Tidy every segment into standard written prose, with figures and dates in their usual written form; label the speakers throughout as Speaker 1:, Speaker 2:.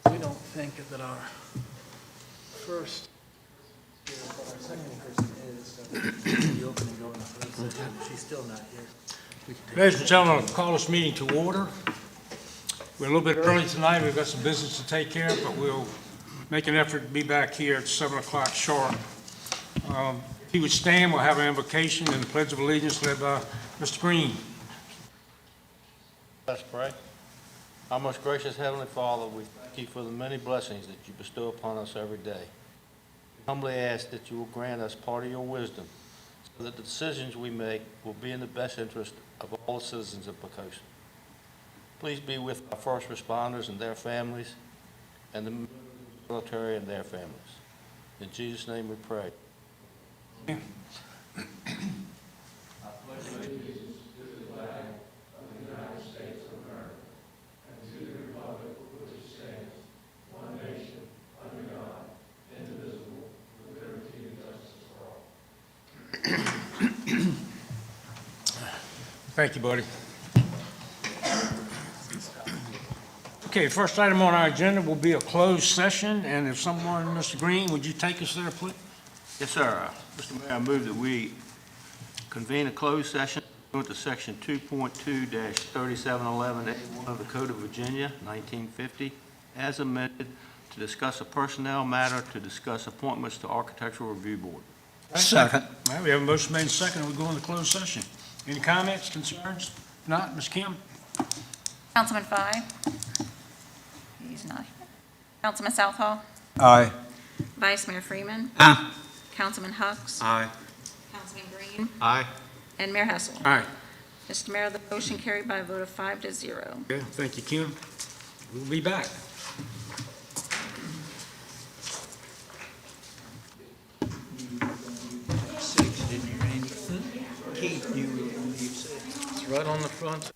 Speaker 1: We don't think that our first, but our second person is, so you open and go in the first session. She's still not here. We can take
Speaker 2: Ladies and gentlemen, I'll call this meeting to order. We're a little bit early tonight. We've got some business to take care of, but we'll make an effort to be back here at 7 o'clock sharp. If you would stand, we'll have an invocation and the Pledge of Allegiance led by Mr. Greene.
Speaker 3: Let's pray. Our most gracious Heavenly Father, we thank you for the many blessings that you bestow upon us every day. We humbly ask that you will grant us part of your wisdom so that the decisions we make will be in the best interest of all the citizens of Poquoson. Please be with our first responders and their families and the military and their families. In Jesus' name we pray.
Speaker 2: Thank you, buddy. Okay, first item on our agenda will be a closed session, and if someone, Mr. Greene, would you take us there, please?
Speaker 3: Yes, sir. Mr. Mayor, I move that we convene a closed session pursuant to Section 2.2-3711A1 of the Code of Virginia, 1950, as amended, to discuss a personnel matter, to discuss appointments to Architectural Review Board.
Speaker 4: Second.
Speaker 2: All right, we have a motion made and second, we go into closed session. Any comments, concerns? If not, Ms. Kim?
Speaker 5: Councilman Fye? He's not here. Councilman Southall?
Speaker 4: Aye.
Speaker 5: Vice Mayor Freeman?
Speaker 4: Aye.
Speaker 5: Councilman Hucks?
Speaker 4: Aye.
Speaker 5: Councilman Greene?
Speaker 3: Aye.
Speaker 5: And Mayor Hessel?
Speaker 2: All right.
Speaker 5: Mr. Mayor, the motion carried by a vote of 5-0.
Speaker 2: Okay, thank you, Kim. We'll be back.
Speaker 1: six, didn't you, Randy? Keith, you said. It's right on the front.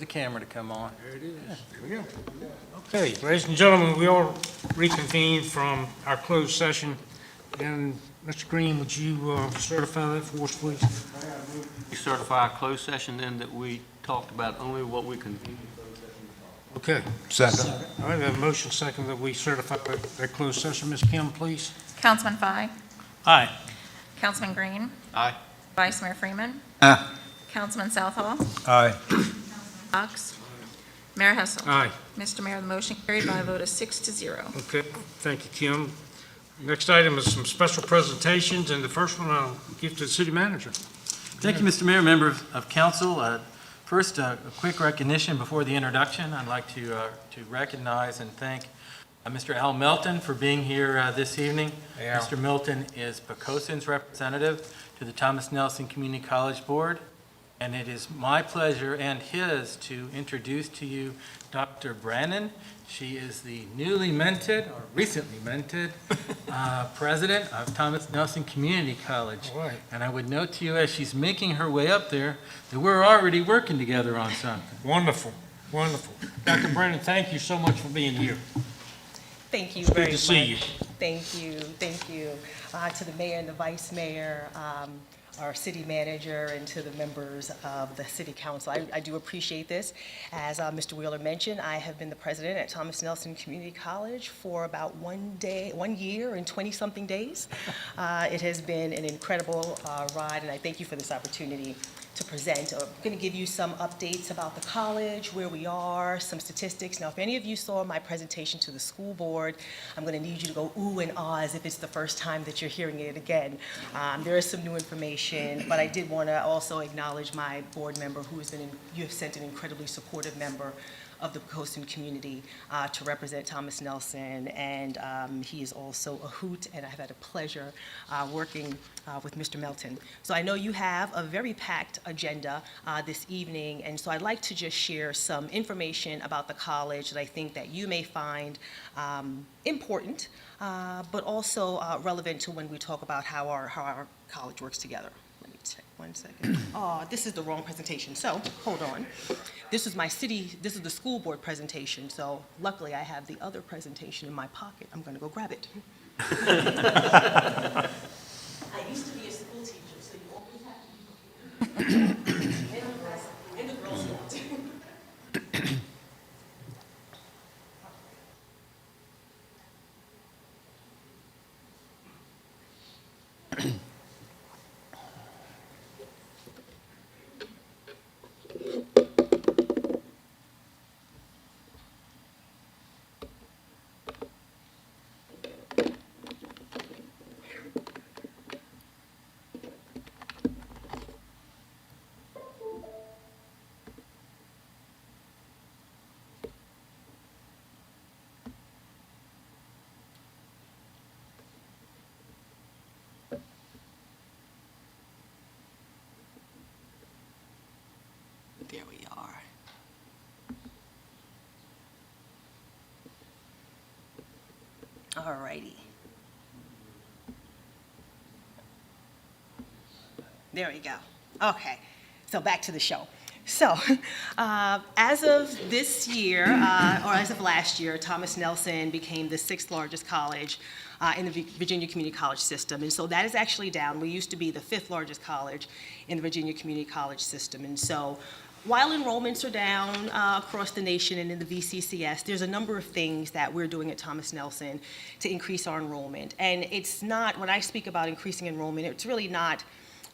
Speaker 4: the camera to come on.
Speaker 2: There it is. There we go. Okay, ladies and gentlemen, we all reconvened from our closed session. And Mr. Greene, would you certify that for us, please?
Speaker 3: We certify a closed session then that we talked about only what we convened.
Speaker 2: Okay.
Speaker 6: Second.
Speaker 2: All right, we have a motion second that we certify that closed session. Ms. Kim, please.
Speaker 5: Councilman Fye,
Speaker 2: Aye.
Speaker 5: Councilman Greene,
Speaker 3: Aye.
Speaker 5: Vice Mayor Freeman,
Speaker 6: Aye.
Speaker 5: Councilman Southall,
Speaker 6: Aye.
Speaker 5: Cox, Mayor Hessel.
Speaker 2: Aye.
Speaker 5: Mr. Mayor, the motion carried by a vote of 6-0.
Speaker 2: Okay, thank you, Kim. Next item is some special presentations, and the first one I'll give to the city manager.
Speaker 4: Thank you, Mr. Mayor, members of council. First, a quick recognition before the introduction. I'd like to recognize and thank Mr. Al Melton for being here this evening.
Speaker 2: Hey, Al.
Speaker 4: Mr. Milton is Poquoson's representative to the Thomas Nelson Community College Board, and it is my pleasure and his to introduce to you Dr. Brannon. She is the newly minted, or recently minted, president of Thomas Nelson Community College.
Speaker 2: All right.
Speaker 4: And I would note to you, as she's making her way up there, that we're already working together on something.
Speaker 2: Wonderful, wonderful. Dr. Brandon, thank you so much for being here.
Speaker 7: Thank you
Speaker 2: It's good
Speaker 7: very
Speaker 2: to
Speaker 7: much.
Speaker 2: see you.
Speaker 7: Thank you, thank you. To the mayor and the vice mayor, our city manager, and to the members of the city council. I do appreciate this. As Mr. Wheeler mentioned, I have been the president at Thomas Nelson Community College for about 1 year and 20-something days. It has been an incredible ride, and I thank you for this opportunity to present. I'm going to give you some updates about the college, where we are, some statistics. Now, if any of you saw my presentation to the school board, I'm going to need you to go ooh and ah as if it's the first time that you're hearing it again. There is some new information, but I did want to also acknowledge my board member who has been, you have sent an incredibly supportive member of the Poquoson community to represent Thomas Nelson, and he is also a hoot, and I've had a pleasure working with Mr. Melton. So I know you have a very packed agenda this evening, and so I'd like to just share some information about the college that I think that you may find important, but also relevant to when we talk about how our college works together. Let me check 1 second. Oh, this is the wrong presentation, so hold on. This is the school board presentation, so luckily I have the other presentation in my pocket. I'm going to go grab it. I used to be a school teacher, so you always have to be prepared. And the Girl Scouts. There we are. All righty. There we go. Okay, so back to the show. So, as of this year, or as of last year, Thomas Nelson became the 6th largest college in the Virginia Community College system. And so that is actually down. We used to be the 5th largest college in the Virginia Community College system. And so while enrollments are down across the nation and in the VCCS, there's a number of things that we're doing at Thomas Nelson to increase our enrollment. And it's not, when I speak about increasing enrollment, it's really not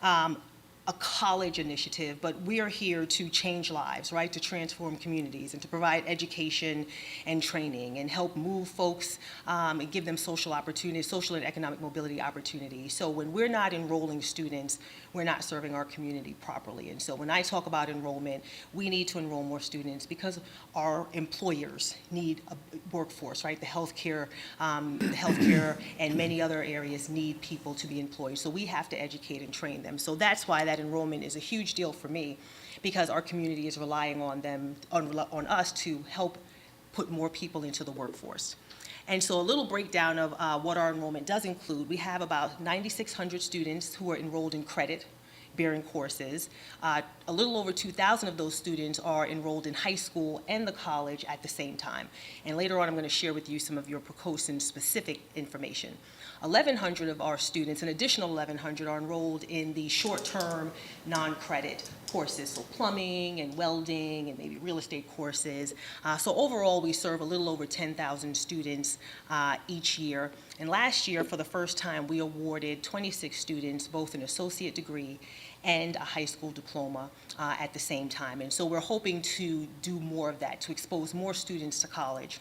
Speaker 7: a college initiative, but we are here to change lives, right? To transform communities and to provide education and training and help move folks and give them social opportunities, social and economic mobility opportunities. So when we're not enrolling students, we're not serving our community properly. And so when I talk about enrollment, we need to enroll more students because our employers need a workforce, right? The healthcare and many other areas need people to be employed. So we have to educate and train them. So that's why that enrollment is a huge deal for me, because our community is relying on them, on us to help put more people into the workforce. And so a little breakdown of what our enrollment does include. We have about 9,600 students who are enrolled in credit, bearing courses. A little over 2,000 of those students are enrolled in high school and the college at the same time. And later on, I'm going to share with you some of your Poquoson specific information. 1,100 of our students, an additional 1,100, are enrolled in the short-term, non-credit courses, so plumbing and welding and maybe real estate courses. So overall, we serve a little over 10,000 students each year. And last year, for the first time, we awarded 26 students both an associate degree and a high school diploma at the same time. And so we're hoping to do more of that, to expose more students to college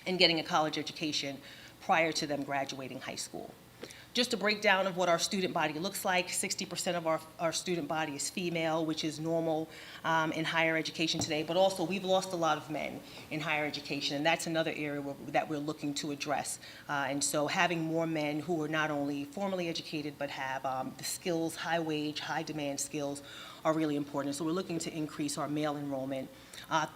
Speaker 7: and getting a college education prior to them graduating high school. Just a breakdown of what our student body looks like. 60% of our student body is female, which is normal in higher education today, but also we've lost a lot of men in higher education, and that's another area that we're looking to address. And so having more men who are not only formally educated, but have the skills, high wage, high demand skills are really important. So we're looking to increase our male enrollment.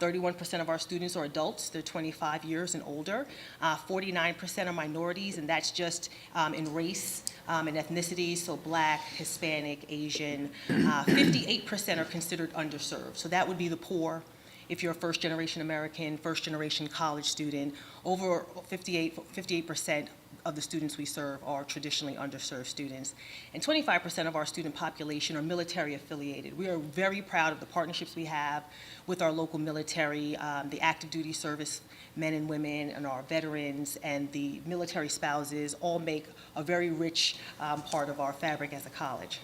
Speaker 7: 31% of our students are adults, they're 25 years and older. 49% are minorities, and that's just in race and ethnicity, so Black, Hispanic, Asian. 58% are considered underserved, so that would be the poor. If you're a first-generation American, first-generation college student, over 58% of the students we serve are traditionally underserved students. And 25% of our student population are military affiliated. We are very proud of the partnerships we have with our local military, the active duty service men and women, and our veterans, and the military spouses all make a very rich part of our fabric as a college.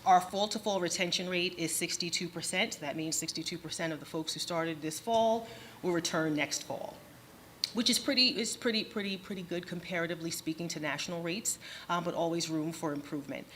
Speaker 7: Our fall-to-fall retention rate is 62%. That means 62% of the folks who started this fall will return next fall, which is pretty good comparatively speaking to national rates, but always room for improvement.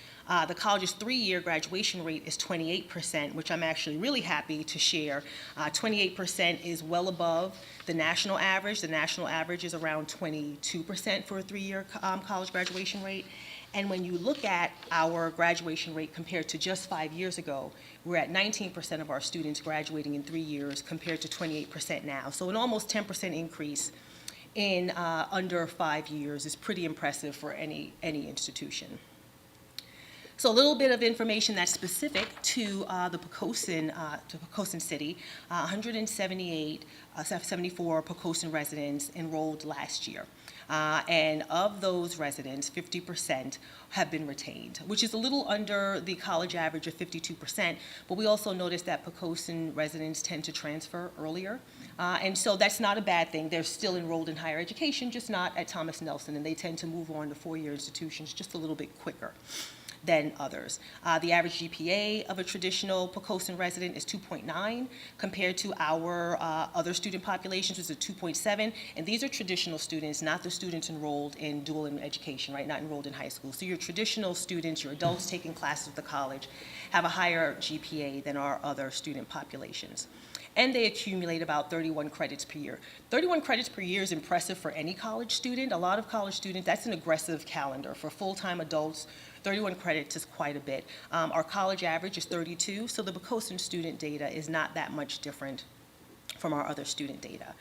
Speaker 7: The college's 3-year graduation rate is 28%, which I'm actually really happy to share. 28% is well above the national average. The national average is around 22% for a 3-year college graduation rate. And when you look at our graduation rate compared to just 5 years ago, we're at 19% of our students graduating in 3 years compared to 28% now. So an almost 10% increase in under 5 years is pretty impressive for any institution. So a little bit of information that's specific to Poquoson City. 74 Poquoson residents enrolled last year. And of those residents, 50% have been retained, which is a little under the college average of 52%, but we also noticed that Poquoson residents tend to transfer earlier. And so that's not a bad thing. They're still enrolled in higher education, just not at Thomas Nelson, and they tend to move on to 4-year institutions just a little bit quicker than others. The average GPA of a traditional Poquoson resident is 2.9 compared to our other student populations, which is 2.7, and these are traditional students, not the students enrolled in dual education, right, not enrolled in high school. So your traditional students, your adults taking classes at the college, have a higher GPA than our other student populations. And they accumulate about 31 credits per year. 31 credits per year is impressive for any college student. A lot of college students, that's an aggressive calendar. For full-time adults, 31 credits is quite a bit. Our college average is 32, so the Poquoson student data is not that much different from our other student data.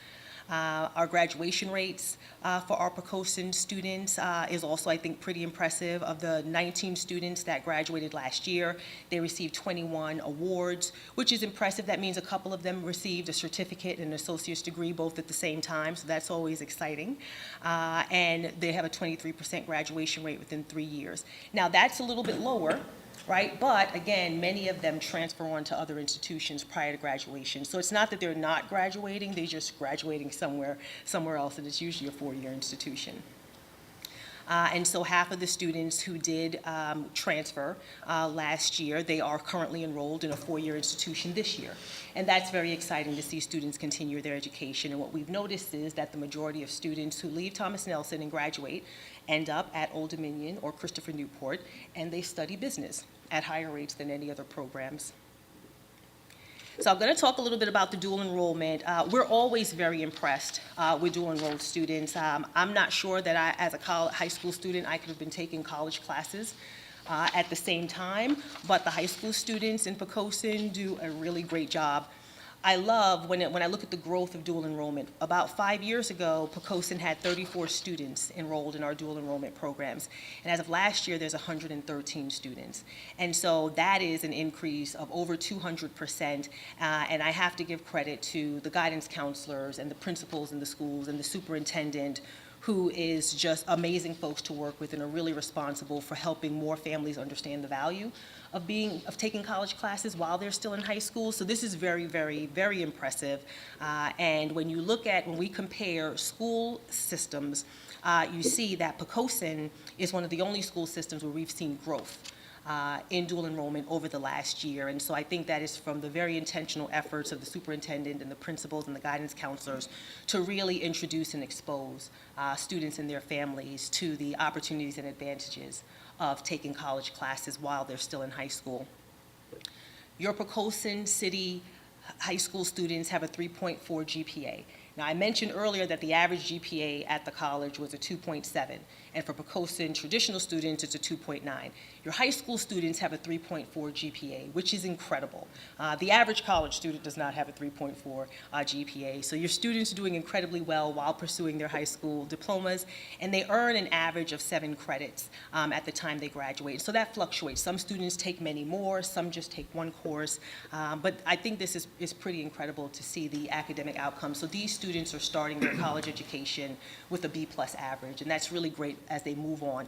Speaker 7: Our graduation rates for our Poquoson students is also, I think, pretty impressive. Of the 19 students that graduated last year, they received 21 awards, which is impressive. That means a couple of them received a certificate and an associate's degree both at the same time, so that's always exciting. And they have a 23% graduation rate within 3 years. Now, that's a little bit lower, right? But again, many of them transfer on to other institutions prior to graduation. So it's not that they're not graduating, they're just graduating somewhere else, and it's usually a 4-year institution. And so half of the students who did transfer last year, they are currently enrolled in a 4-year institution this year. And that's very exciting to see students continue their education. And what we've noticed is that the majority of students who leave Thomas Nelson and graduate end up at Old Dominion or Christopher Newport, and they study business at higher rates than any other programs. So I'm going to talk a little bit about the dual enrollment. We're always very impressed with dual enrolled students. I'm not sure that I, as a high school student, I could have been taking college classes at the same time, but the high school students in Poquoson do a really great job. I love when I look at the growth of dual enrollment. About 5 years ago, Poquoson had 34 students enrolled in our dual enrollment programs. And as of last year, there's 113 students. And so that is an increase of over 200%. And I have to give credit to the guidance counselors and the principals in the schools and the superintendent, who is just amazing folks to work with and are really responsible for helping more families understand the value of taking college classes while they're still in high school. So this is very, very, very impressive. And when we compare school systems, you see that Poquoson is one of the only school systems where we've seen growth in dual enrollment over the last year. And so I think that is from the very intentional efforts of the superintendent and the principals and the guidance counselors to really introduce and expose students and their families to the opportunities and advantages of taking college classes while they're still in high school. Your Poquoson City high school students have a 3.4 GPA. Now, I mentioned earlier that the average GPA at the college was a 2.7, and for Poquoson traditional students, it's a 2.9. Your high school students have a 3.4 GPA, which is incredible. The average college student does not have a 3.4 GPA, so your students are doing incredibly well while pursuing their high school diplomas, and they earn an average of 7 credits at the time they graduate. So that fluctuates. Some students take many more, some just take 1 course, but I think this is pretty incredible to see the academic outcomes. So these students are starting their college education with a B+ average, and that's really great as they move on.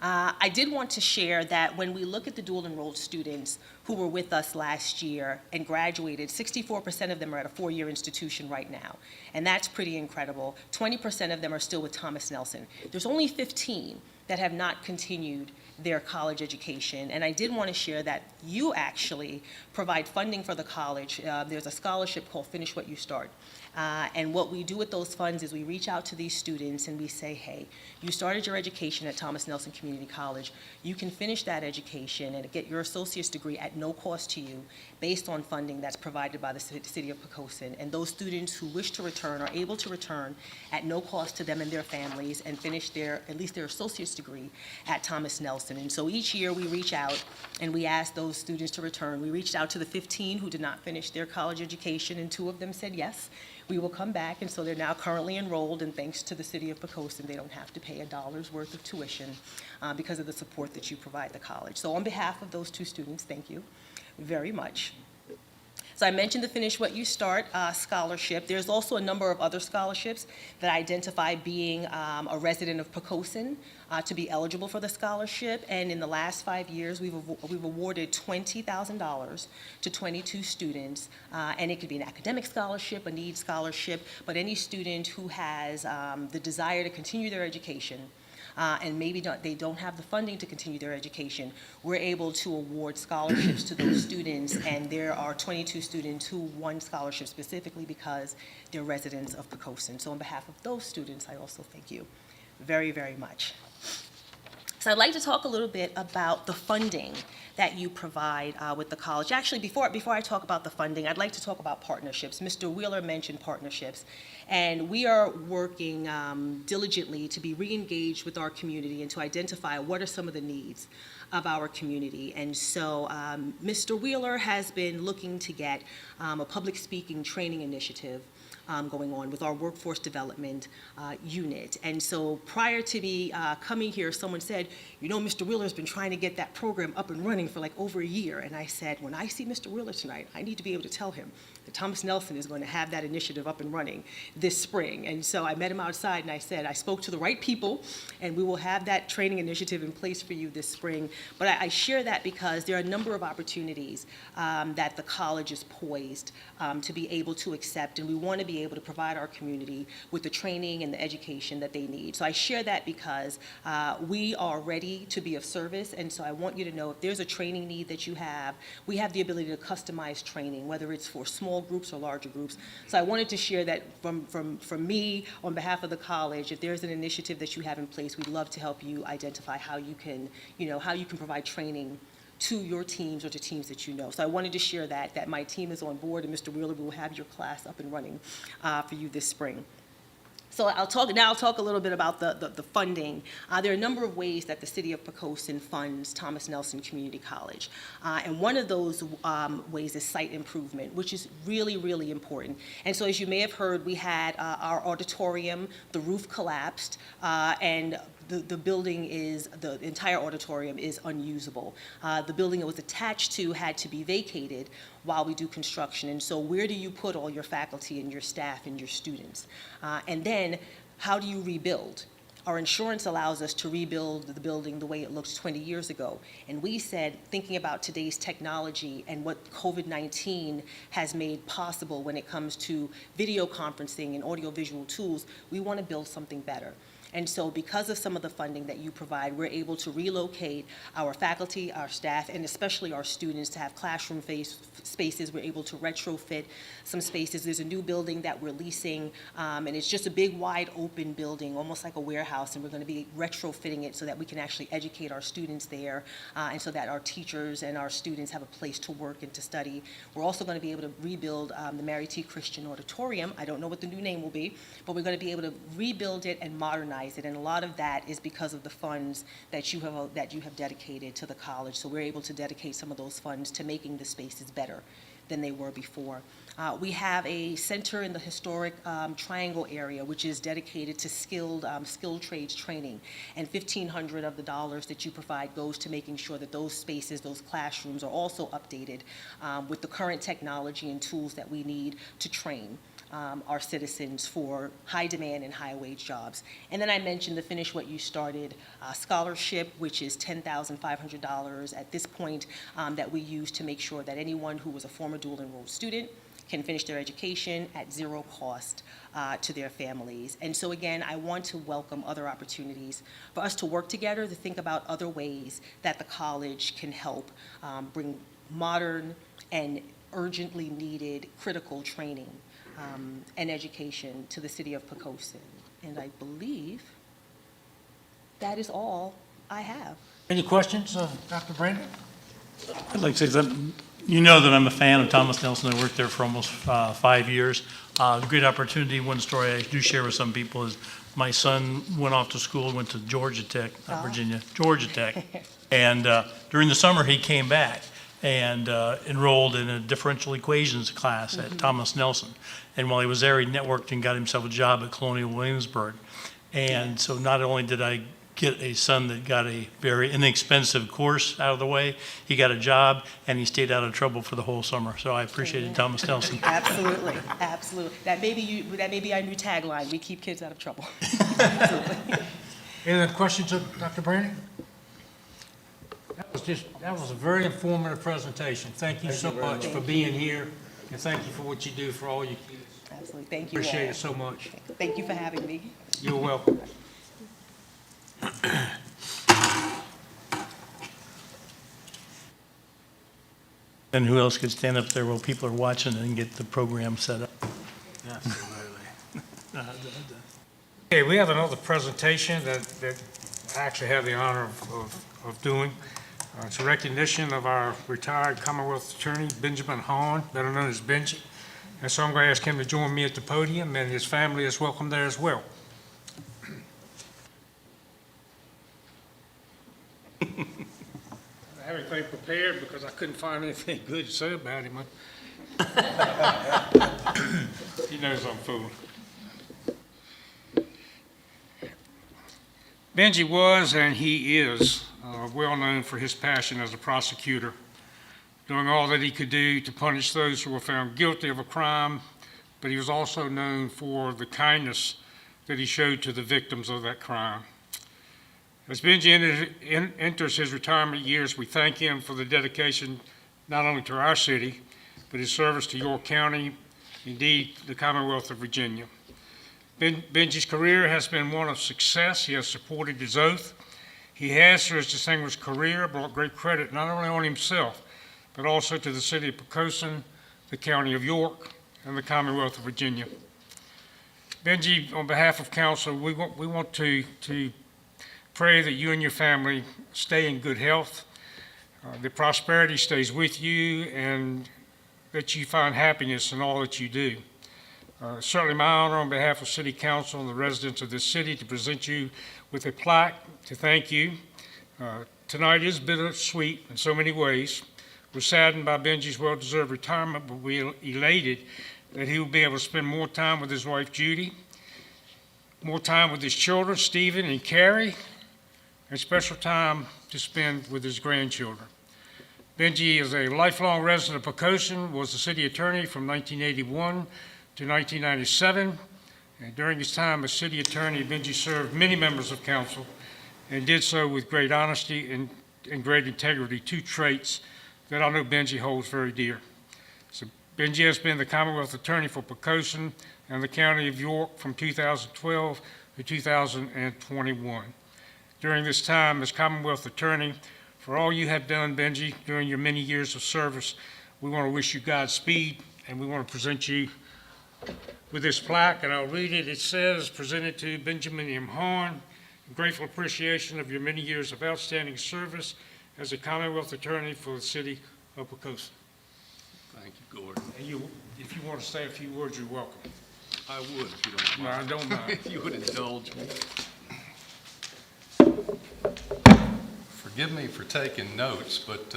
Speaker 7: I did want to share that when we look at the dual enrolled students who were with us last year and graduated, 64% of them are at a 4-year institution right now, and that's pretty incredible. 20% of them are still with Thomas Nelson. There's only 15 that have not continued their college education. And I did want to share that you actually provide funding for the college. There's a scholarship called Finish What You Start. And what we do with those funds is we reach out to these students and we say, hey, you started your education at Thomas Nelson Community College. You can finish that education and get your associate's degree at no cost to you based on funding that's provided by the city of Poquoson. And those students who wish to return are able to return at no cost to them and their families and finish at least their associate's degree at Thomas Nelson. And so each year we reach out and we ask those students to return. We reached out to the 15 who did not finish their college education, and 2 of them said yes. We will come back, and so they're now currently enrolled, and thanks to the city of Poquoson, they don't have to pay $1 worth of tuition because of the support that you provide the college. So on behalf of those 2 students, thank you very much. So I mentioned the Finish What You Start scholarship. There's also a number of other scholarships that identify being a resident of Poquoson to be eligible for the scholarship. And in the last 5 years, we've awarded $20,000 to 22 students. And it could be an academic scholarship, a need scholarship, but any student who has the desire to continue their education and maybe they don't have the funding to continue their education, we're able to award scholarships to those students, and there are 22 students who won scholarships specifically because they're residents of Poquoson. So on behalf of those students, I also thank you very, very much. So I'd like to talk a little bit about the funding that you provide with the college. Actually, before I talk about the funding, I'd like to talk about partnerships. Mr. Wheeler mentioned partnerships, and we are working diligently to be re-engaged with our community and to identify what are some of the needs of our community. And so Mr. Wheeler has been looking to get a public speaking training initiative going on with our workforce development unit. And so prior to me coming here, someone said, you know, Mr. Wheeler's been trying to get that program up and running for like over a year. And I said, when I see Mr. Wheeler tonight, I need to be able to tell him that Thomas Nelson is going to have that initiative up and running this spring. And so I met him outside and I said, I spoke to the right people and we will have that training initiative in place for you this spring. But I share that because there are a number of opportunities that the college is poised to be able to accept, and we want to be able to provide our community with the training and the education that they need. So I share that because we are ready to be of service, and so I want you to know if there's a training need that you have, we have the ability to customize training, whether it's for small groups or larger groups. So I wanted to share that from me on behalf of the college. If there's an initiative that you have in place, we'd love to help you identify how you can, how you can provide training to your teams or to teams that you know. So I wanted to share that my team is on board, and Mr. Wheeler will have your class up and running for you this spring. So I'll talk a little bit about the funding. There are a number of ways that the city of Poquoson funds Thomas Nelson Community College. And one of those ways is site improvement, which is really, really important. And so as you may have heard, we had our auditorium, the roof collapsed, and the entire auditorium is unusable. The building it was attached to had to be vacated while we do construction. And so where do you put all your faculty and your staff and your students? And then how do you rebuild? Our insurance allows us to rebuild the building the way it looked 20 years ago. And we said, thinking about today's technology and what COVID-19 has made possible when it comes to video conferencing and audiovisual tools, we want to build something better. And so because of some of the funding that you provide, we're able to relocate our faculty, our staff, and especially our students to have classroom spaces. We're able to retrofit some spaces. There's a new building that we're leasing, and it's just a big, wide open building, almost like a warehouse, and we're going to be retrofitting it so that we can actually educate our students there, and so that our teachers and our students have a place to work and to study. We're also going to be able to rebuild the Mary T. Christian Auditorium. I don't know what the new name will be, but we're going to be able to rebuild it and modernize it, and a lot of that is because of the funds that you have dedicated to the college. So we're able to dedicate some of those funds to making the spaces better than they were before. We have a center in the historic Triangle area, which is dedicated to skilled trades training, and $1,500 of the dollars that you provide goes to making sure that those spaces, those classrooms, are also updated with the current technology and tools that we need to train our citizens for high demand and high wage jobs. And then I mentioned the Finish What You Started scholarship, which is $10,500 at this point that we use to make sure that anyone who was a former dual enrolled student can finish their education at zero cost to their families. And so again, I want to welcome other opportunities for us to work together to think about other ways that the college can help bring modern and urgently needed critical training and education to the city of Poquoson. And I believe that is all I have.
Speaker 2: Any questions, Dr. Brandon?
Speaker 6: I'd like to say that, you know that I'm a fan of Thomas Nelson. I worked there for almost 5 years. Great opportunity. One story I do share with some people is my son went off to school, went to Georgia Tech, not Virginia, Georgia Tech. And during the summer, he came back and enrolled in a differential equations class at Thomas Nelson. And while he was there, he networked and got himself a job at Colonial Williamsburg. And so not only did I get a son that got a very inexpensive course out of the way, he got a job, and he stayed out of trouble for the whole summer. So I appreciated Thomas Nelson.
Speaker 7: Absolutely, absolutely. That may be our new tagline, we keep kids out of trouble. Absolutely.
Speaker 2: Any other questions of Dr. Brandon? That was a very informative presentation. Thank you so much for being here, and thank you for what you do for all your kids.
Speaker 7: Absolutely, thank you all.
Speaker 2: Appreciate it so much.
Speaker 7: Thank you for having me.
Speaker 2: You're welcome.
Speaker 6: And who else could stand up there while people are watching and get the program set up?
Speaker 2: Absolutely. Okay, we have another presentation that I actually have the honor of doing. It's a recognition of our retired Commonwealth Attorney, Benjamin Hahn, better known as Benji. And so I'm going to ask him to join me at the podium, and his family is welcome there as well. I have everything prepared because I couldn't find anything good to say about him. He knows I'm fooling. Benji was, and he is, well known for his passion as a prosecutor, doing all that he could do to punish those who were found guilty of a crime, but he was also known for the kindness that he showed to the victims of that crime. As Benji enters his retirement years, we thank him for the dedication not only to our city, but his service to York County, indeed the Commonwealth of Virginia. Benji's career has been one of success. He has supported his oath. He has, through his distinguished career, brought great credit not only on himself, but also to the city of Poquoson, the county of York, and the Commonwealth of Virginia. Benji, on behalf of council, we want to pray that you and your family stay in good health, that prosperity stays with you, and that you find happiness in all that you do. Certainly my honor on behalf of City Council and the residents of this city to present you with a plaque to thank you. Tonight is bittersweet in so many ways. We're saddened by Benji's well-deserved retirement, but we're elated that he will be able to spend more time with his wife Judy, more time with his children, Stephen and Carrie, and special time to spend with his grandchildren. Benji is a lifelong resident of Poquoson, was the city attorney from 1981 to 1997. And during his time as city attorney, Benji served many members of council and did so with great honesty and great integrity, two traits that I know Benji holds very dear. So Benji has been the Commonwealth Attorney for Poquoson and the County of York from 2012 to 2021. During this time as Commonwealth Attorney, for all you have done, Benji, during your many years of service, we want to wish you Godspeed, and we want to present you with this plaque, and I'll read it. It says, presented to Benjamin M. Horn, in grateful appreciation of your many years of outstanding service as a Commonwealth Attorney for the city of Poquoson.
Speaker 8: Thank you, Gordon.
Speaker 2: And you, if you want to say a few words, you're welcome.
Speaker 8: I would, if you don't
Speaker 2: No,
Speaker 8: mind.
Speaker 2: I don't mind.
Speaker 8: If you would indulge me. Forgive me for taking notes, but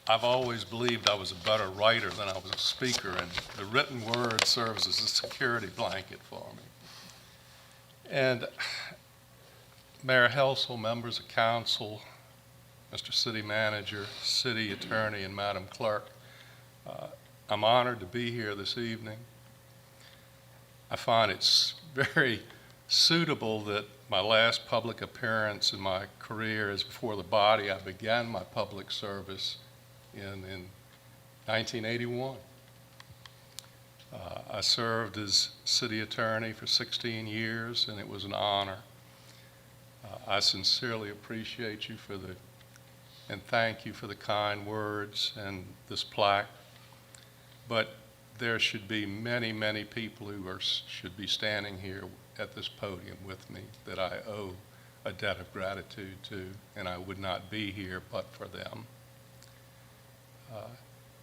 Speaker 8: I've always believed I was a better writer than I was a speaker, and the written word serves as a security blanket for me. And Mayor Helsel, members of council, Mr. City Manager, City Attorney, and Madam Clerk, I'm honored to be here this evening. I find it's very suitable that my last public appearance in my career is before the body. I began my public service in 1981. I served as city attorney for 16 years, and it was an honor. I sincerely appreciate you and thank you for the kind words and this plaque. But there should be many, many people who should be standing here at this podium with me that I owe a debt of gratitude to, and I would not be here but for them.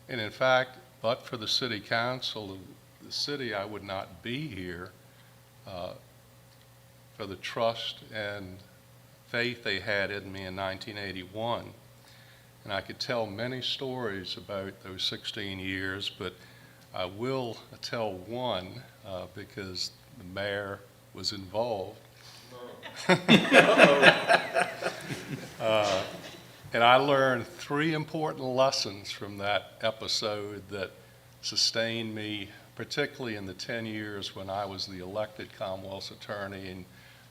Speaker 8: And in fact, but for the city council, the city, I would not be here for the trust and faith they had in me in 1981. And I could tell many stories about those 16 years, but I will tell one because the mayor was involved. And I learned three important lessons from that episode that sustained me, particularly in the 10 years when I was the elected Commonwealth's attorney, and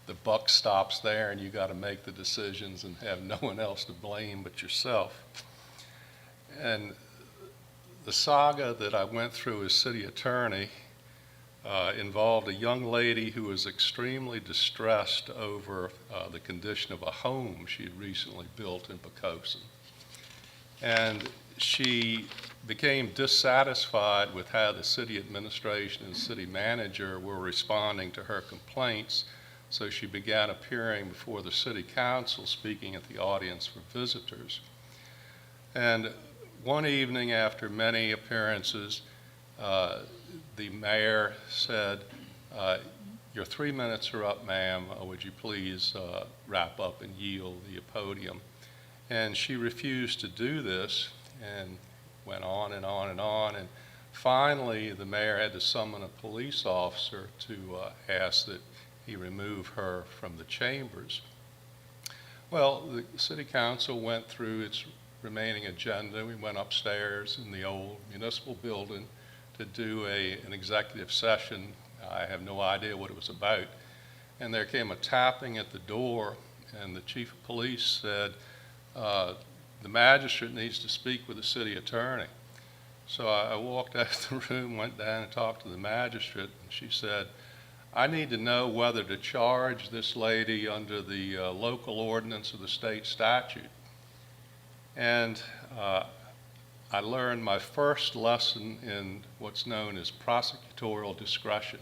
Speaker 8: the buck stops there and you got to make the decisions and have no one else to blame but yourself. And the saga that I went through as city attorney involved a young lady who was extremely distressed over the condition of a home she had recently built in Poquoson. And she became dissatisfied with how the city administration and city manager were responding to her complaints, so she began appearing before the city council, speaking at the audience for visitors. And one evening, after many appearances, the mayor said, your 3 minutes are up, ma'am. Would you please wrap up and yield the podium? And she refused to do this and went on and on and on. And finally, the mayor had to summon a police officer to ask that he remove her from the chambers. Well, the city council went through its remaining agenda. We went upstairs in the old municipal building to do an executive session. I have no idea what it was about. And there came a tapping at the door, and the chief of police said, the magistrate needs to speak with the city attorney. So I walked out of the room, went down and talked to the magistrate, and she said, I need to know whether to charge this lady under the local ordinance or the state statute. And I learned my first lesson in what's known as prosecutorial discretion.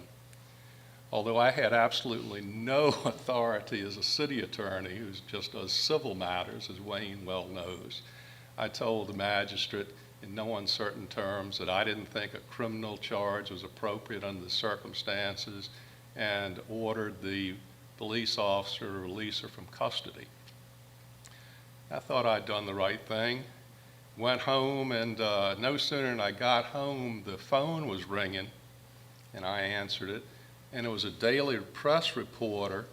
Speaker 8: Although I had absolutely no authority as a city attorney who just does civil matters, as Wayne well knows, I told the magistrate, in no uncertain terms that I didn't think a criminal charge was appropriate under the circumstances, and ordered the police officer to release her from custody. I thought I'd done the right thing. Went home, and no sooner than I got home, the phone was ringing, and I answered it, and it was a Daily Press reporter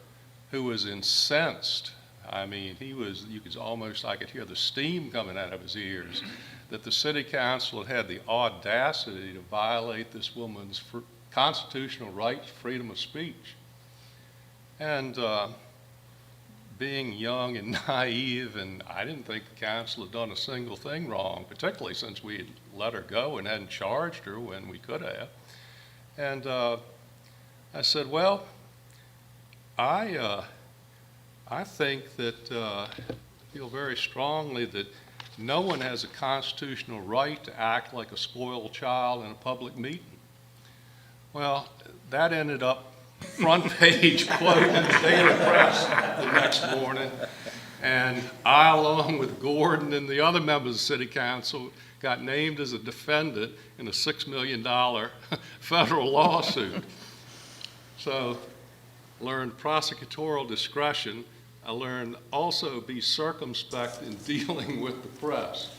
Speaker 8: who was incensed. I mean, you could almost, I could hear the steam coming out of his ears, that the city council had the audacity to violate this woman's constitutional right to freedom of speech. And being young and naive, and I didn't think the council had done a single thing wrong, particularly since we had let her go and hadn't charged her when we could have. And I said, well, I think that, feel very strongly that no one has a constitutional right to act like a spoiled child in a public meeting. Well, that ended up front page quote in the Daily Press the next morning. And I, along with Gordon and the other members of the city council, got named as a defendant in a $6 million federal lawsuit. So, learned prosecutorial discretion. I learned also be circumspect in dealing with the press.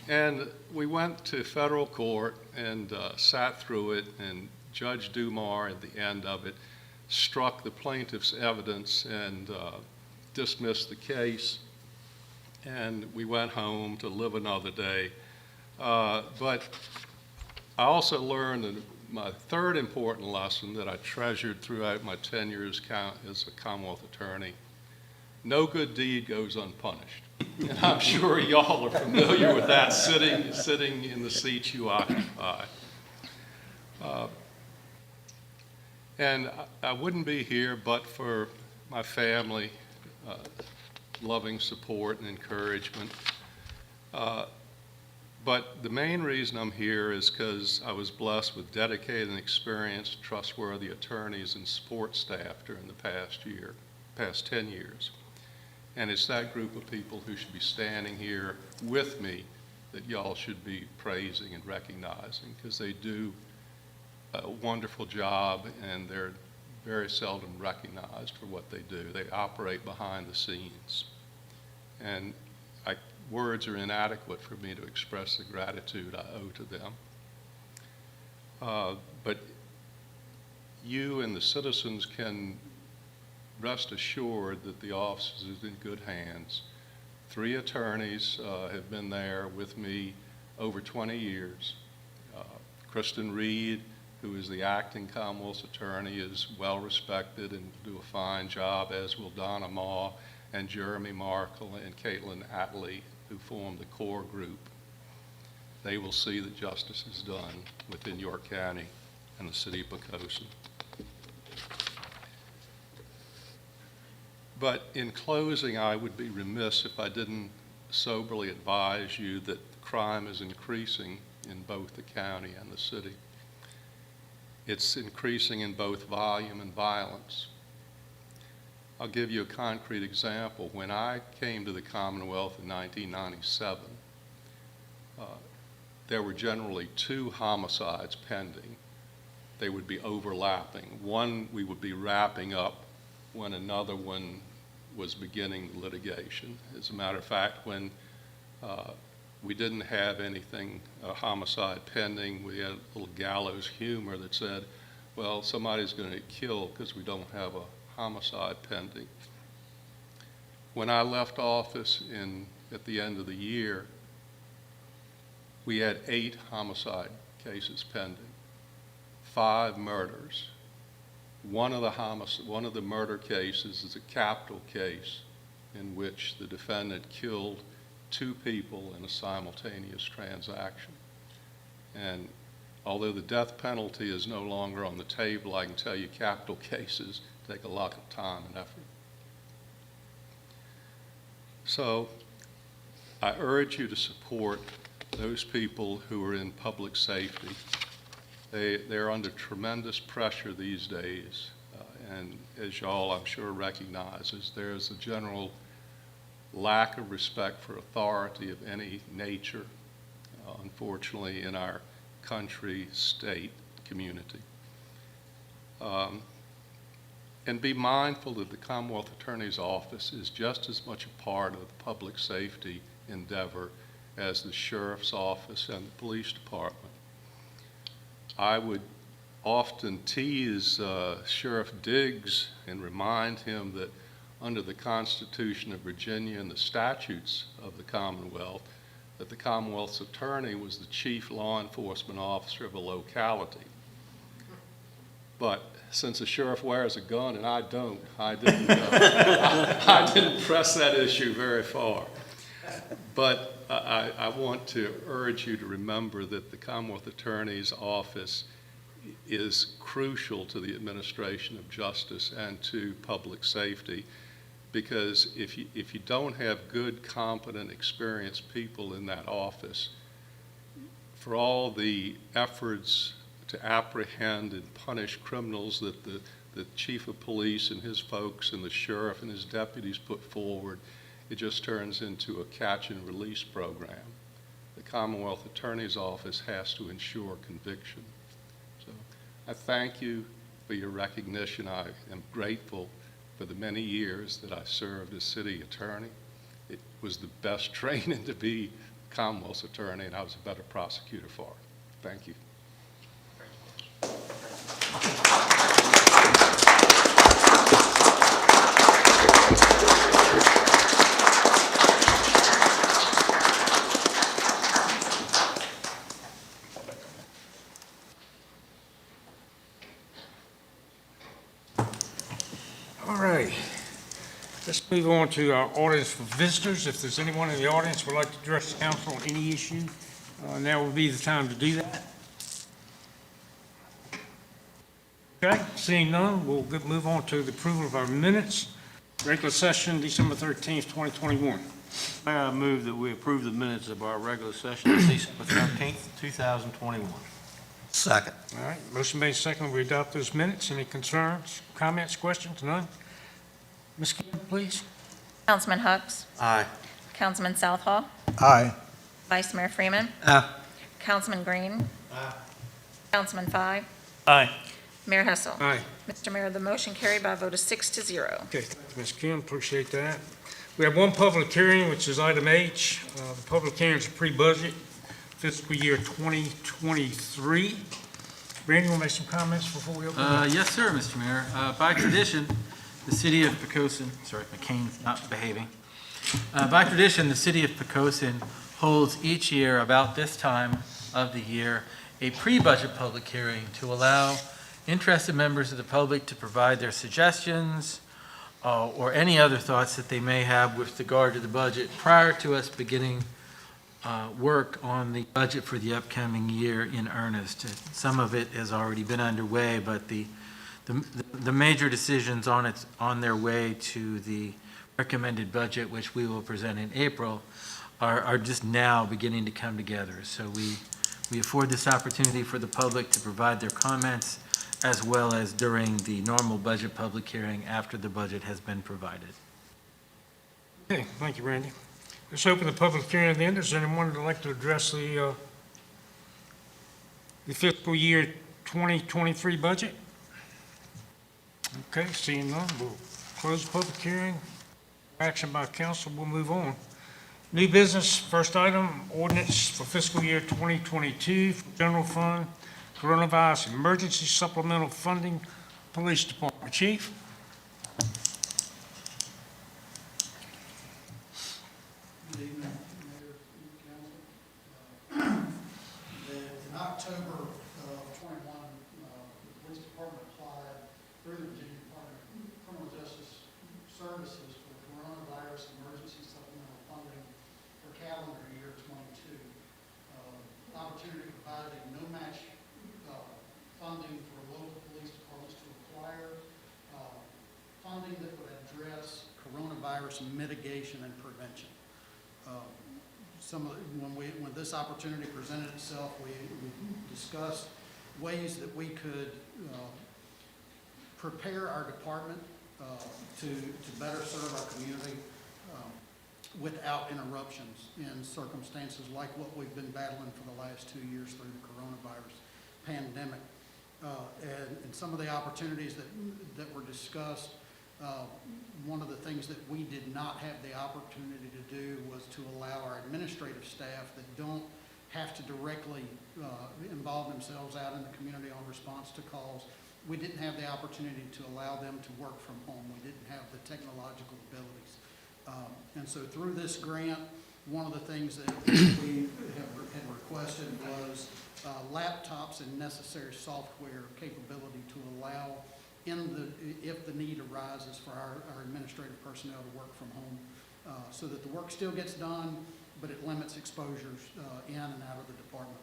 Speaker 8: And we went to federal court and sat through it, and Judge Dumar at the end of it struck the plaintiff's evidence and dismissed the case. And we went home to live another day. But I also learned that my third important lesson that I treasured throughout my 10 years as a Commonwealth attorney: no good deed goes unpunished. And I'm sure y'all are familiar with that, sitting in the seats you occupy. And I wouldn't be here but for my family, loving support and encouragement. But the main reason I'm here is because I was blessed with dedicated and experienced, trustworthy attorneys and support staff during the past 10 years. And it's that group of people who should be standing here with me that y'all should be praising and recognizing, because they do a wonderful job, and they're very seldom recognized for what they do. They operate behind the scenes. And words are inadequate for me to express the gratitude I owe to them. But you and the citizens can rest assured that the office is in good hands. 3 attorneys have been there with me over 20 years. Kristen Reed, who is the acting Commonwealth's attorney, is well respected and do a fine job, as will Donna Maw and Jeremy Markle and Caitlin Attlee, who form the core group. They will see that justice is done within York County and the city of Poquoson. But in closing, I would be remiss if I didn't soberly advise you that crime is increasing in both the county and the city. It's increasing in both volume and violence. I'll give you a concrete example. When I came to the Commonwealth in 1997, there were generally 2 homicides pending. They would be overlapping. One we would be wrapping up when another one was beginning litigation. As a matter of fact, when we didn't have anything, homicide pending, we had a little gallows humor that said, well, somebody's going to get killed because we don't have a homicide pending. When I left office at the end of the year, we had 8 homicide cases pending, 5 murders. One of the murder cases is a capital case in which the defendant killed 2 people in a simultaneous transaction. And although the death penalty is no longer on the table, I can tell you capital cases take a lot of time and effort. So I urge you to support those people who are in public safety. They're under tremendous pressure these days, and as y'all I'm sure recognizes, there's a general lack of respect for authority of any nature. unfortunately, in our country, state, community. And be mindful that the Commonwealth Attorney's Office is just as much a part of the public safety endeavor as the Sheriff's Office and the Police Department. I would often tease Sheriff Diggs and remind him that under the Constitution of Virginia and the statutes of the Commonwealth, that the Commonwealth's attorney was the chief law enforcement officer of a locality. But since the sheriff wears a gun and I don't, I didn't press that issue very far. But I want to urge you to remember that the Commonwealth Attorney's Office is crucial to the administration of justice and to public safety, because if you don't have good, competent, experienced people in that office, for all the efforts to apprehend and punish criminals that the chief of police and his folks and the sheriff and his deputies put forward, it just turns into a catch and release program. The Commonwealth Attorney's Office has to ensure conviction. So I thank you for your recognition. I am grateful for the many years that I served as city attorney. It was the best training to be Commonwealth's attorney, and I was a better prosecutor for it. Thank you.
Speaker 2: All right. Let's move on to our audience for visitors. If there's anyone in the audience who would like to address the council on any issue, now would be the time to do that. Okay, seeing none, we'll move on to the approval of our minutes. Regular session, December 13th, 2021.
Speaker 3: Mayor, I move that we approve the minutes of our regular session of December 13th, 2021.
Speaker 9: Second.
Speaker 2: All right, motion made second, we adopt those minutes. Any concerns, comments, questions? None? Ms. Kim, please.
Speaker 5: Councilman Hux.
Speaker 9: Aye.
Speaker 5: Councilman Southall.
Speaker 9: Aye.
Speaker 5: Vice Mayor Freeman.
Speaker 9: Aye.
Speaker 5: Councilman Greene. Councilman Fye.
Speaker 6: Aye.
Speaker 5: Mayor Hessel.
Speaker 2: Aye.
Speaker 5: Mr. Mayor, the motion carried by a vote of 6-0.
Speaker 2: Okay, thank you, Ms. Kim, appreciate that. We have one public hearing, which is item H. The public hearing is pre-budget, fiscal year 2023. Randy, want to make some comments before we open up?
Speaker 4: Yes, sir, Mr. Mayor. By tradition, the city of Poquoson, sorry, my cane's not behaving. By tradition, the city of Poquoson holds each year about this time of the year a pre-budget public hearing to allow interested members of the public to provide their suggestions or any other thoughts that they may have with regard to the budget prior to us beginning work on the budget for the upcoming year in earnest. Some of it has already been underway, but the major decisions on their way to the recommended budget, which we will present in April, are just now beginning to come together. So we afford this opportunity for the public to provide their comments, as well as during the normal budget public hearing after the budget has been provided.
Speaker 2: Okay, thank you, Randy. Let's open the public hearing at the end. Is there anyone who would like to address the fiscal year 2023 budget? Okay, seeing none, we'll close the public hearing. Action by council, we'll move on. New business, first item, ordinance for fiscal year 2022 for general fund, coronavirus emergency supplemental funding, police department. Chief?
Speaker 10: Good evening, Mayor, Council. In October of '21, the police department applied through the Virginia Department of Criminal Justice Services for coronavirus emergency supplemental funding for calendar year '22. Opportunity provided a no-match funding for local police departments to acquire funding that would address coronavirus mitigation and prevention. When this opportunity presented itself, we discussed ways that we could prepare our department to better serve our community. without interruptions in circumstances like what we've been battling for the last 2 years through the coronavirus pandemic. And some of the opportunities that were discussed, one of the things that we did not have the opportunity to do was to allow our administrative staff that don't have to directly involve themselves out in the community on response to calls. We didn't have the opportunity to allow them to work from home. We didn't have the technological abilities. And so through this grant, one of the things that we had requested was laptops and necessary software capability to allow if the need arises for our administrative personnel to work from home, so that the work still gets done, but it limits exposures in and out of the department.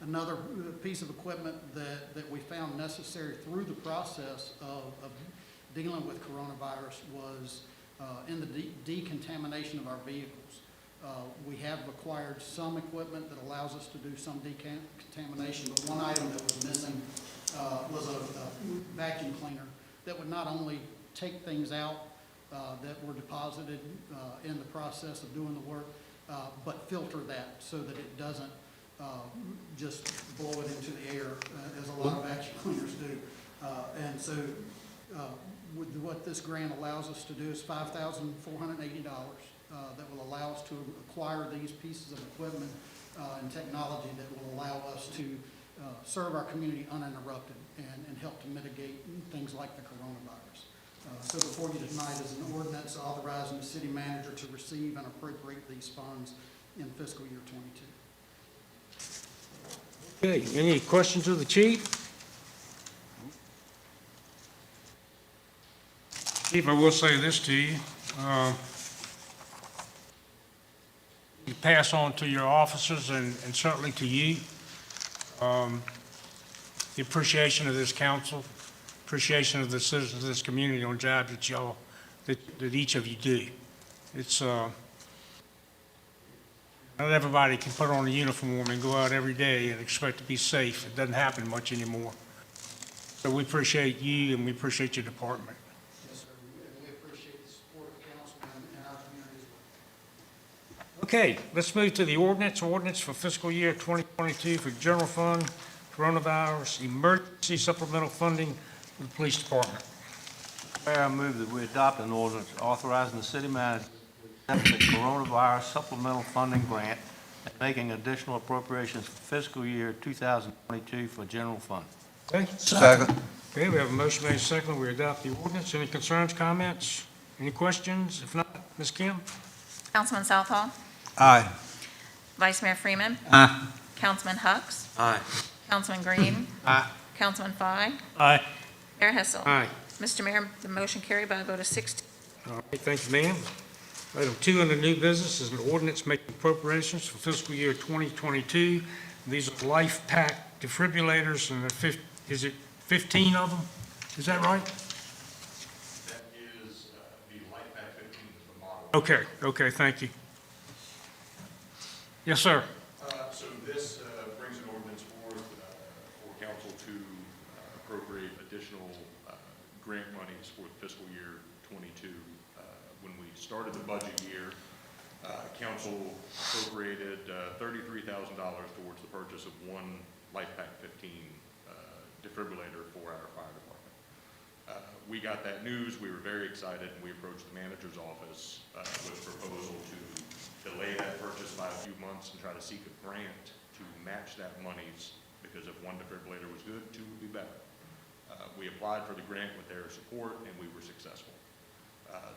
Speaker 10: Another piece of equipment that we found necessary through the process of dealing with coronavirus was in the decontamination of our vehicles. We have acquired some equipment that allows us to do some decontamination, but one item that was missing was a vacuum cleaner that would not only take things out that were deposited in the process of doing the work, but filter that so that it doesn't just blow it into the air as a lot of vacuum cleaners do. And so what this grant allows us to do is $5,480 that will allow us to acquire these pieces of equipment and technology that will allow us to serve our community uninterrupted and help to mitigate things like the coronavirus. So before you tonight is an ordinance authorizing the city manager to receive and appropriate these funds in fiscal year '22.
Speaker 2: Okay, any questions of the chief? Chief, I will say this to you. You pass on to your officers and certainly to you the appreciation of this council, appreciation of the citizens of this community on jobs that y'all, that each of you do. It's, not everybody can put on a uniform and go out every day and expect to be safe. It doesn't happen much anymore. So we appreciate you and we appreciate your department.
Speaker 10: Yes, sir. And we appreciate the support of council and our community as well.
Speaker 2: Okay, let's move to the ordinance for fiscal year 2022 for general fund, coronavirus, emergency supplemental funding for the police department.
Speaker 3: Mayor, I move that we adopt an ordinance authorizing the city manager to accept the coronavirus supplemental funding grant and making additional appropriations for fiscal year 2022 for general fund.
Speaker 2: Okay?
Speaker 9: Second.
Speaker 2: Okay, we have a motion made second. We adopt the ordinance. Any concerns, comments? Any questions? If not, Ms. Kim?
Speaker 5: Councilman Southall?
Speaker 9: Aye.
Speaker 5: Vice Mayor Freeman?
Speaker 9: Aye.
Speaker 5: Councilman Hucks?
Speaker 9: Aye.
Speaker 5: Councilman Greene?
Speaker 9: Aye.
Speaker 5: Councilman Fye?
Speaker 6: Aye.
Speaker 5: Mayor Hissel?
Speaker 2: Aye.
Speaker 5: Mr. Mayor, the motion carried by a vote of 6 to
Speaker 2: All right, thank you, ma'am. Item 2 under new business is an ordinance making appropriations for fiscal year 2022. These are life pack defibrillators, and is it 15 of them? Is that right?
Speaker 11: That is the Life Pack 15 is the model.
Speaker 2: Okay, thank you. Yes, sir.
Speaker 11: So this brings an ordinance forth for council to appropriate additional grant monies for the fiscal year 22. When we started the budget year, council appropriated $33,000 towards the purchase of one Life Pack 15 defibrillator for our fire department. We got that news, we were very excited, and we approached the manager's office with a proposal to delay that purchase by a few months and try to seek a grant to match that monies, because if one defibrillator was good, two would be better. We applied for the grant with their support, and we were successful.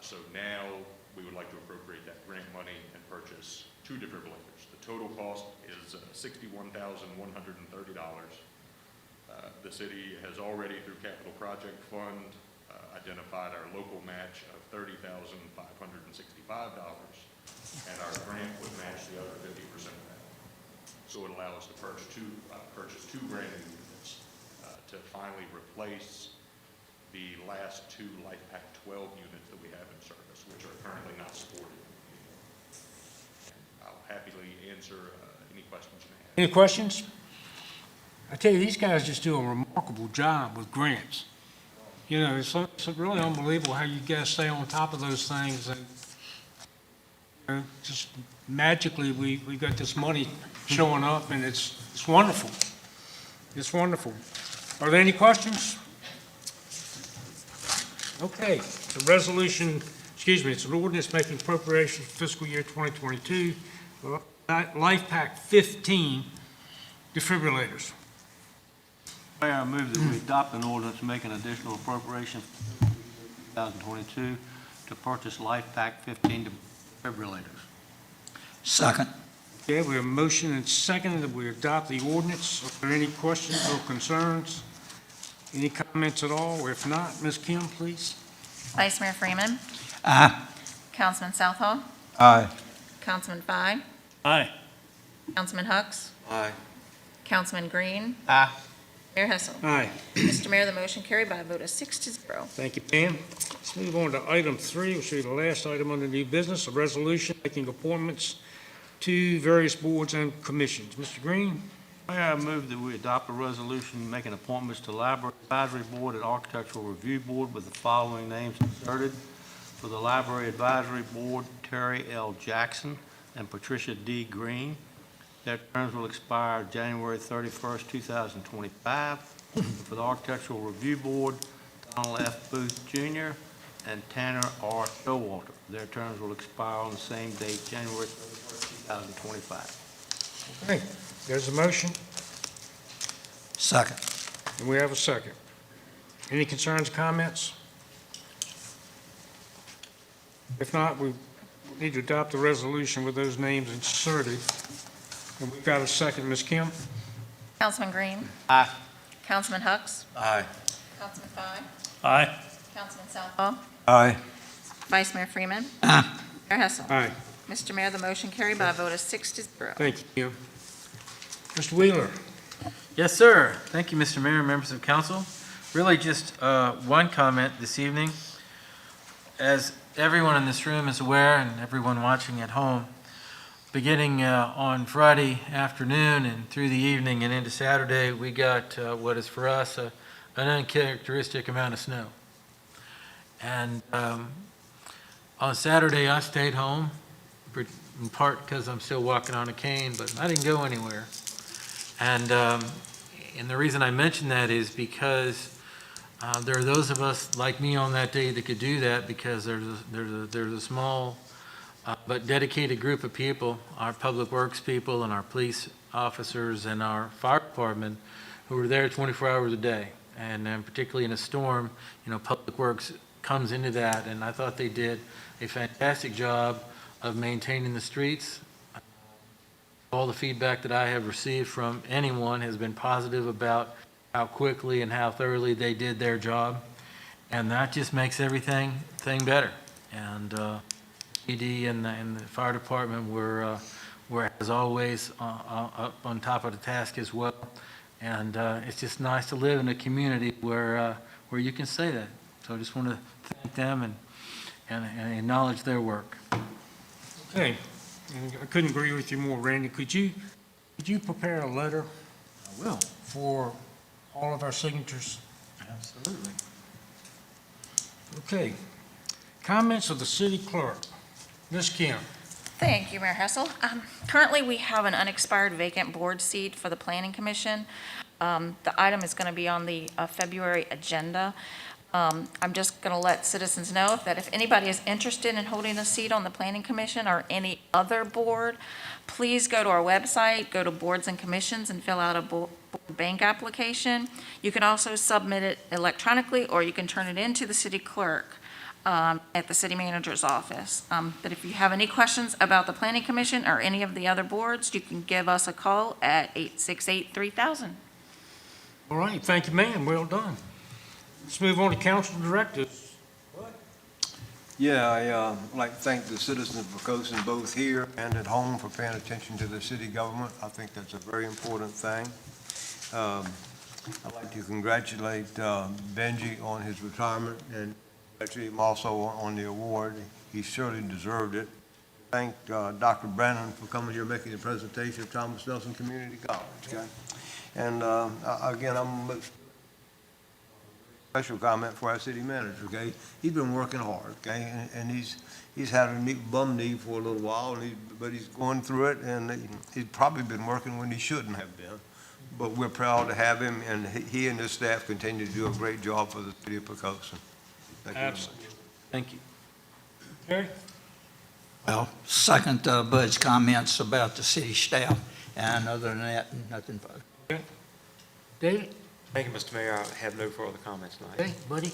Speaker 11: So now we would like to appropriate that grant money and purchase 2 defibrillators. The total cost is $61,130. The city has already, through Capital Project Fund, identified our local match of $30,565, and our grant would match the other 50% of that. So it allows us to purchase two brand new units to finally replace the last 2 Life Pack 12 units that we have in service, which are currently not supported anymore. And I'll happily answer any questions you may have.
Speaker 2: Any questions? I tell you, these guys just do a remarkable job with grants. You know, it's really unbelievable how you guys stay on top of those things. And Just magically, we got this money showing up, and it's wonderful. It's wonderful. Are there any questions? Okay, it's a resolution, it's an ordinance making appropriations for fiscal year 2022, Life Pack 15 defibrillators.
Speaker 3: Mayor, I move that we adopt an ordinance making additional appropriation for 2022 to purchase Life Pack 15 defibrillators.
Speaker 9: Second.
Speaker 2: Okay, we have a motion and second that we adopt the ordinance. Are there any questions or concerns? Any comments at all? If not, Ms. Kim, please.
Speaker 5: Vice Mayor Freeman.
Speaker 9: Aye.
Speaker 5: Councilman Southall.
Speaker 9: Aye.
Speaker 5: Councilman Fye.
Speaker 6: Aye.
Speaker 5: Councilman Hux.
Speaker 3: Aye.
Speaker 5: Councilman Greene.
Speaker 3: Aye.
Speaker 5: Mayor Hessel.
Speaker 2: Aye.
Speaker 5: Mr. Mayor, the motion carried by a vote of 6-0.
Speaker 2: Thank you, Pam. Let's move on to item 3, which will be the last item under new business, a resolution making appointments to various boards and commissions. Mr. Greene?
Speaker 3: Mayor, I move that we adopt a resolution making appointments to Library Advisory Board and Architectural Review Board with the following names inserted. For the Library Advisory Board, Terry L. Jackson and Patricia D. Greene. Their terms will expire January 31st, 2025. For the Architectural Review Board, Donald F. Booth Jr. and Tanner R. Showalter. Their terms will expire on the same date, January 31st, 2025.
Speaker 2: Okay, there's a motion,
Speaker 9: Second.
Speaker 2: and we have a second. Any concerns, comments? If not, we need to adopt the resolution with those names inserted. And we've got a second. Ms. Kim?
Speaker 5: Councilman Greene.
Speaker 3: Aye.
Speaker 5: Councilman Hux.
Speaker 3: Aye.
Speaker 5: Councilman Fye.
Speaker 6: Aye.
Speaker 5: Councilman Southall.
Speaker 9: Aye.
Speaker 5: Vice Mayor Freeman.
Speaker 9: Aye.
Speaker 5: Mayor Hessel.
Speaker 2: Aye.
Speaker 5: Mr. Mayor, the motion carried by a vote of 6-0.
Speaker 2: Thank you, Kim. Mr. Wheeler?
Speaker 4: Yes, sir. Thank you, Mr. Mayor and members of council. Really just one comment this evening. As everyone in this room is aware and everyone watching at home, beginning on Friday afternoon and through the evening and into Saturday, we got what is for us an uncharacteristic amount of snow. And on Saturday, I stayed home, in part because I'm still walking on a cane, but I didn't go anywhere. And the reason I mention that is because there are those of us like me on that day that could do that because there's a small but dedicated group of people, our public works people and our police officers and our fire department who are there 24 hours a day. And particularly in a storm, public works comes into that. And I thought they did a fantastic job of maintaining the streets. All the feedback that I have received from anyone has been positive about how quickly and how thoroughly they did their job. And that just makes everything better. And PD and the fire department were as always, up on top of the task as well. And it's just nice to live in a community where you can say that. So I just want to thank them and acknowledge their work.
Speaker 2: Okay, and I couldn't agree with you more, Randy. Could you prepare a letter?
Speaker 4: I will.
Speaker 2: For all of our signatures?
Speaker 4: Absolutely.
Speaker 2: Okay. Comments of the city clerk. Ms. Kim?
Speaker 5: Thank you, Mayor Hessel. Currently, we have an unexpired vacant board seat for the Planning Commission. The item is going to be on the February agenda. I'm just going to let citizens know that if anybody is interested in holding a seat on the Planning Commission or any other board, please go to our website, go to Boards and Commissions, and fill out a board bank application. You can also submit it electronically, or you can turn it into the city clerk at the city manager's office. But if you have any questions about the Planning Commission or any of the other boards, you can give us a call at 868-3000.
Speaker 2: All right, thank you, ma'am. Well done. Let's move on to council directives.
Speaker 12: Yeah, I would like to thank the citizens of Poquoson, both here and at home, for paying attention to the city government. I think that's a very important thing. I'd like to congratulate Benji on his retirement and congratulate him also on the award. He surely deserved it. Thank Dr. Brannon for coming here making the presentation of Thomas Nelson Community College. Okay? And again, I'm special comment for our city manager, okay? He's been working hard, okay, and he's had a bum knee for a little while, but he's going through it, and he's probably been working when he shouldn't have been. But we're proud to have him, and he and his staff continue to do a great job for the city of Poquoson. Thank you very much.
Speaker 2: Absolutely.
Speaker 3: Thank you.
Speaker 2: Okay?
Speaker 9: Well, second Bud's comments about the city staff, and other than that, nothing further.
Speaker 2: David?
Speaker 13: Thank you, Mr. Mayor. I have no further comments tonight.
Speaker 2: Okay, buddy?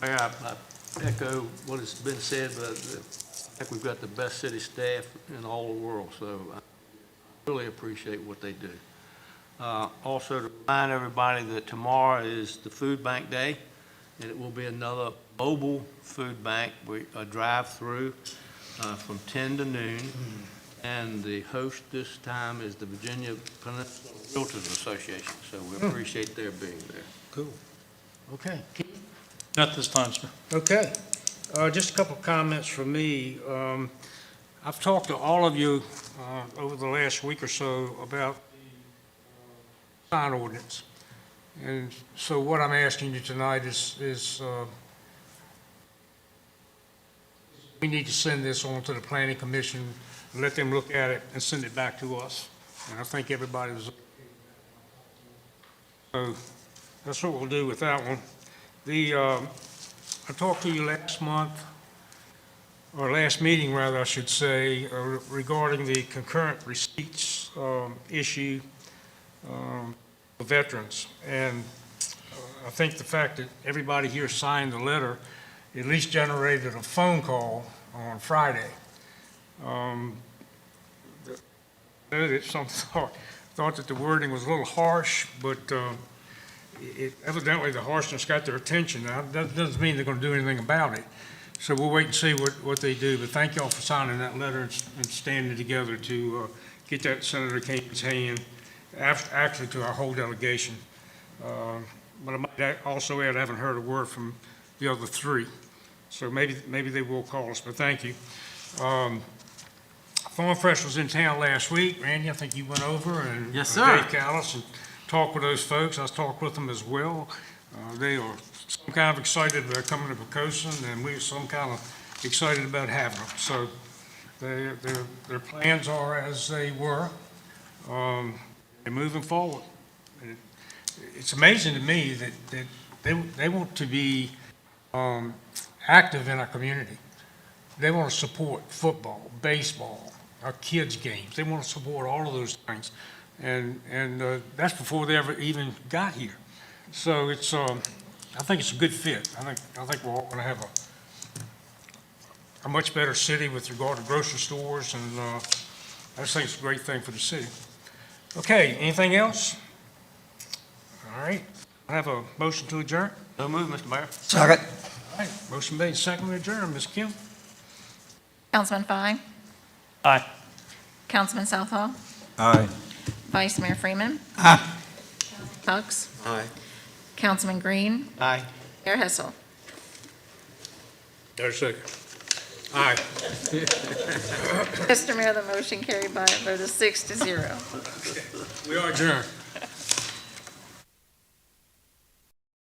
Speaker 3: Mayor, I echo what has been said, but I think we've got the best city staff in all the world, so I really appreciate what they do. Also, to remind everybody that tomorrow is the Food Bank Day, and it will be another mobile food bank, a drive-through from 10 to noon. And the host this time is the Virginia Peninsula Realtors Association, so we appreciate their being there.
Speaker 2: Cool. Okay.
Speaker 6: Not this time, sir.
Speaker 2: Okay. Just a couple of comments from me. I've talked to all of you over the last week or so about the sign ordinance. And so what I'm asking you tonight is we need to send this on to the Planning Commission, let them look at it and send it back to us. And I think everybody was. So that's what we'll do with that one. I talked to you last month, or last meeting rather, I should say, regarding the concurrent receipts issue for veterans. And I think the fact that everybody here signed the letter at least generated a phone call on Friday. Some thought that the wording was a little harsh, but evidently the harshness got their attention. Now, that doesn't mean they're going to do anything about it. So we'll wait and see what they do. But thank y'all for signing that letter and standing together to get that in Senator Kane's hand, actually to our whole delegation. But I might also add, I haven't heard a word from the other three. So maybe they will call us, but thank you. Farm Fresh was in town last week. Randy, I think you went over, and
Speaker 4: Yes, sir.
Speaker 2: Dave Callis, and talked with those folks. I talked with them as well. They are some kind of excited about coming to Poquoson, and we're some kind of excited about having them. So their plans are as they were. They're moving forward. It's amazing to me that they want to be active in our community. They want to support football, baseball, our kids' games. They want to support all of those things. And that's before they ever even got here. So it's, I think it's a good fit. I think we're all going to have a much better city with regard to grocery stores, and I just think it's a great thing for the city. Okay, anything else? All right, I have a motion to adjourn.
Speaker 3: So move, Mr. Mayor.
Speaker 9: Second.
Speaker 2: All right, motion made, second to adjourn. Ms. Kim?
Speaker 5: Councilman Fine,
Speaker 6: Aye.
Speaker 5: Councilman Southall,
Speaker 9: Aye.
Speaker 5: Vice Mayor Freeman,
Speaker 9: Aye.
Speaker 5: Hucks,
Speaker 13: Aye.
Speaker 5: Councilman Greene,
Speaker 3: Aye.
Speaker 5: Mayor Hessel.
Speaker 2: There's a second. Aye.
Speaker 5: Mr. Mayor, the motion carried by a vote of 6-0.
Speaker 2: We are adjourned.